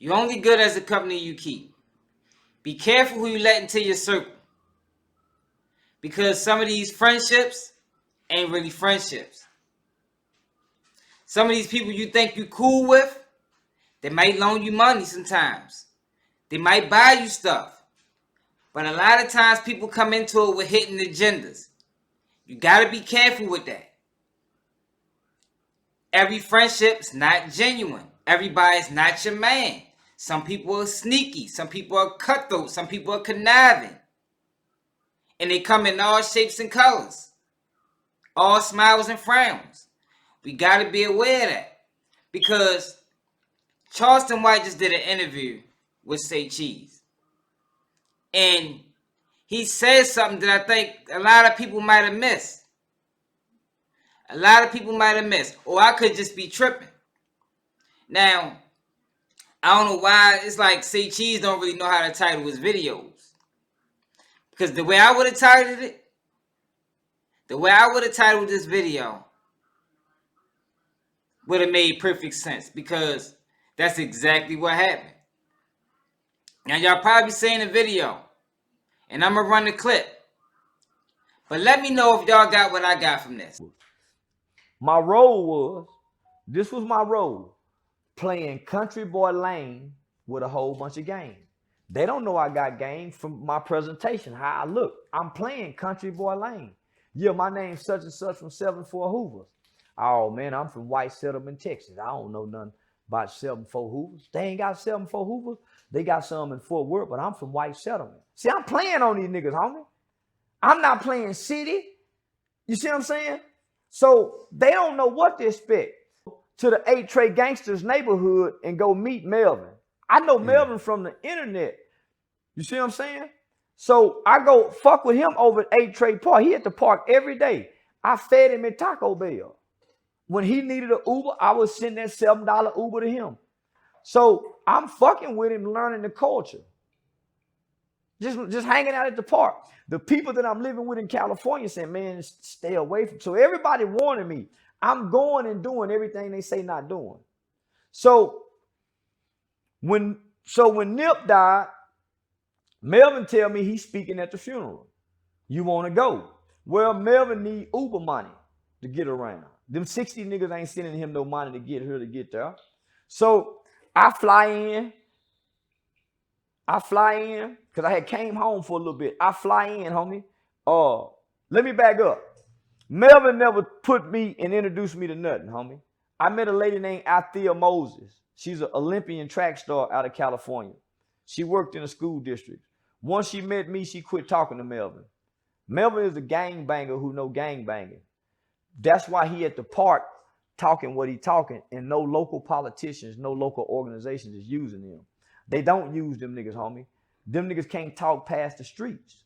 You're only good as the company you keep. Be careful who you let into your circle. Because some of these friendships ain't really friendships. Some of these people you think you cool with, they might loan you money sometimes. They might buy you stuff. But a lot of times people come into it with hidden agendas. You got to be careful with that. Every friendship's not genuine. Everybody's not your man. Some people are sneaky. Some people are cutthroat. Some people are conniving. And they come in all shapes and colors. All smiles and frowns. We got to be aware of that. Because Charleston White just did an interview with Say Cheese. And he said something that I think a lot of people might have missed. A lot of people might have missed. Or I could just be tripping. Now, I don't know why. It's like Say Cheese don't really know how to title his videos. Because the way I would have titled it, this video would have made perfect sense. Because that's exactly what happened. Now, y'all probably saying the video. And I'm going to run the clip. But let me know if y'all got what I got from this. My role was my role, playing Country Boy Lane with a whole bunch of game. They don't know I got game from my presentation, how I look. I'm playing Country Boy Lane. Yeah, my name's such and such from 74 Hoovers. Oh, man, I'm from White Settlement, Texas. I don't know nothing about 74 Hoovers. They ain't got 74 Hoovers. They got some in Fort Worth, but I'm from White Settlement. See, I'm playing on these niggas, homie. I'm not playing city. You see what I'm saying? So they don't know what to expect. To the 8 Trey Gangsters neighborhood and go meet Melvin. I know Melvin from the internet. You see what I'm saying? So I go fuck with him over at 8 Trey Park. He at the park every day. I fed him at Taco Bell. When he needed an Uber, I would send that $7 Uber to him. So I'm fucking with him, learning the culture. Just hanging out at the park. The people that I'm living with in California saying, man, stay away from. So everybody warning me. I'm going and doing everything they say not doing. So when Nip died, Melvin tell me he's speaking at the funeral. You want to go? Well, Melvin need Uber money to get around. Them 60 niggas ain't sending him no money to get here to get there. So I fly in because I had came home for a little bit. I fly in, homie. Let me back up. Melvin never put me and introduced me to nothing, homie. I met a lady named Althea Moses. She's an Olympian track star out of California. She worked in a school district. Once she met me, she quit talking to Melvin. Melvin is a gangbanger who know gangbanging. That's why he at the park talking what he talking, and no local politicians, no local organizations is using him. They don't use them niggas, homie. Them niggas can't talk past the streets.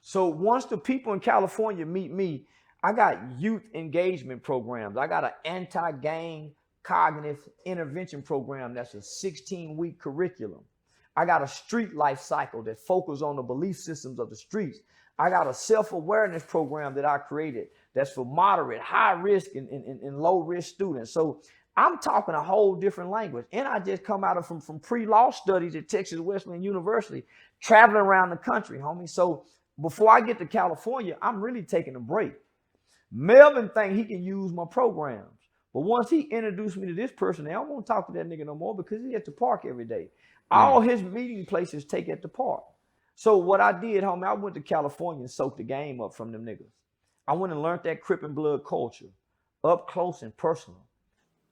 So once the people in California meet me, I got youth engagement programs. I got an anti-gang cognitive intervention program that's a 16-week curriculum. I got a street life cycle that focuses on the belief systems of the streets. I got a self-awareness program that I created that's for moderate, high risk, and low risk students. So I'm talking a whole different language. And I just come out of from pre-law studies at Texas Wesleyan University, traveling around the country, homie. So before I get to California, I'm really taking a break. Melvin think he can use my programs. But once he introduced me to this person, I don't want to talk to that nigga no more because he's at the park every day. All his meeting places take at the park. So what I did, homie, I went to California and soaked the game up from them niggas. I went and learned that Crip and blood culture up close and personal.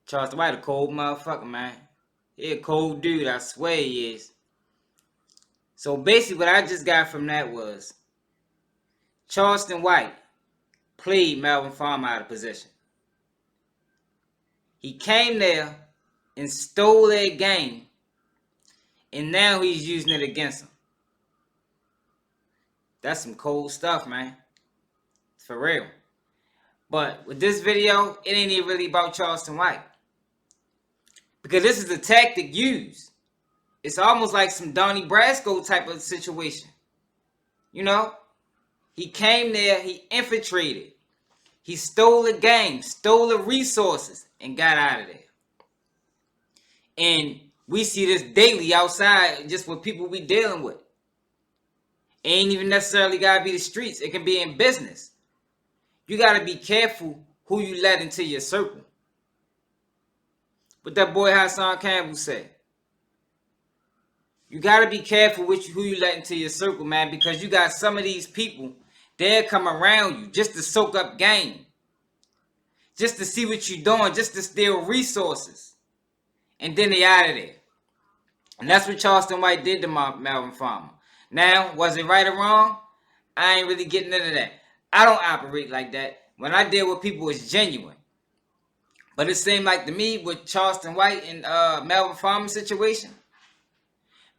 Charleston White a cold motherfucker, man. He a cold dude, I swear he is. So basically what I just got from that was Charleston White played Melvin Farmer out of position. He came there and stole that game, and now he's using it against him. That's some cold stuff, man. For real. But with this video, it ain't even really about Charleston White. Because this is a tactic used. It's almost like some Donnie Brasco type of situation. You know? He came there, he infiltrated. He stole the game, stole the resources, and got out of there. And We see this daily outside, just with people we dealing with. It ain't even necessarily gotta be the streets. It can be in business. You gotta be careful who you let into your circle. What that boy Hassan Campbell said. You gotta be careful with who you let into your circle, man, because you got some of these people, they'll come around you just to soak up game. Just to see what you're doing, just to steal resources. And then they out of there. And that's what Charleston White did to Melvin Farmer. Now, was it right or wrong? I ain't really getting into that. I don't operate like that. When I deal with people, it's genuine. But it seemed like to me with Charleston White and Melvin Farmer situation,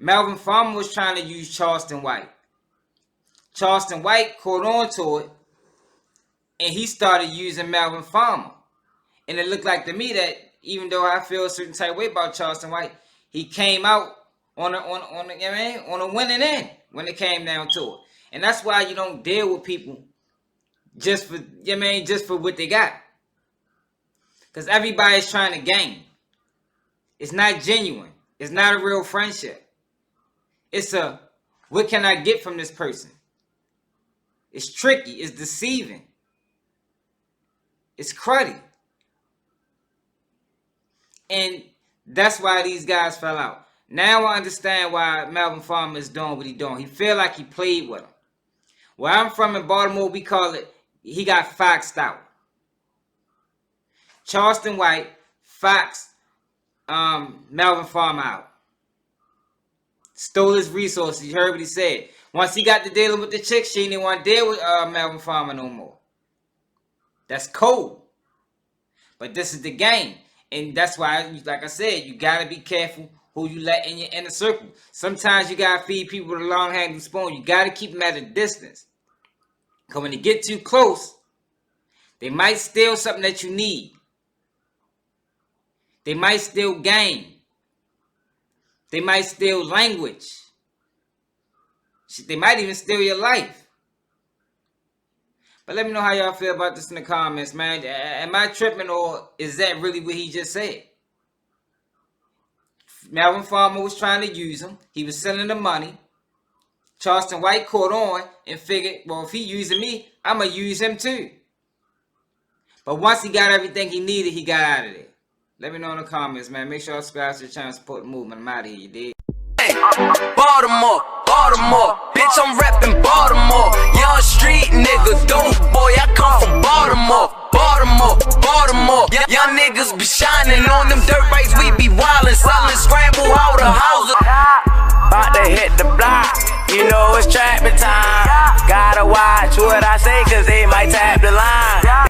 Melvin Farmer was trying to use Charleston White. Charleston White caught on to it, and he started using Melvin Farmer. And it looked like to me that even though I feel a certain type of way about Charleston White, he came out on a winning end when it came down to it. And that's why you don't deal with people just for just for what they got. Because everybody's trying to gain. It's not genuine. It's not a real friendship. It's a, what can I get from this person? It's tricky. It's deceiving. It's cruddy. And that's why these guys fell out. Now I understand why Melvin Farmer is doing what he's doing. He feel like he played with him. Where I'm from in Baltimore, we call it, he got foxed out. Charleston White foxed Melvin Farmer out. Stole his resources. You heard what he said. Once he got to dealing with the chick, she didn't want to deal with Melvin Farmer no more. That's cold. But this is the game. And that's why, like I said, you got to be careful who you let in your inner circle. Sometimes you got to feed people with a long-handled spoon. You got to keep them at a distance. Because when they get too close, they might steal something that you need. They might steal game. They might steal language. They might even steal your life. But let me know how y'all feel about this in the comments, man. Am I tripping, or is that really what he just said? Melvin Farmer was trying to use him. He was selling the money. Charleston White caught on and figured, well, if he using me, I'm going to use him too. But once he got everything he needed, he got out of there. Let me know in the comments, man. Make sure y'all subscribe to the channel, support the movement. I'm out of here, you dig? Hey, Baltimore, Baltimore, bitch, I'm rapping Baltimore. Young street nigga, dope boy, I come from Baltimore. Baltimore, Baltimore, young niggas be shining on them dirt bikes, we be wildin', selling scramble all the houses. About to hit the block, you know it's trapping time. Gotta watch what I say, cause they might tap the line.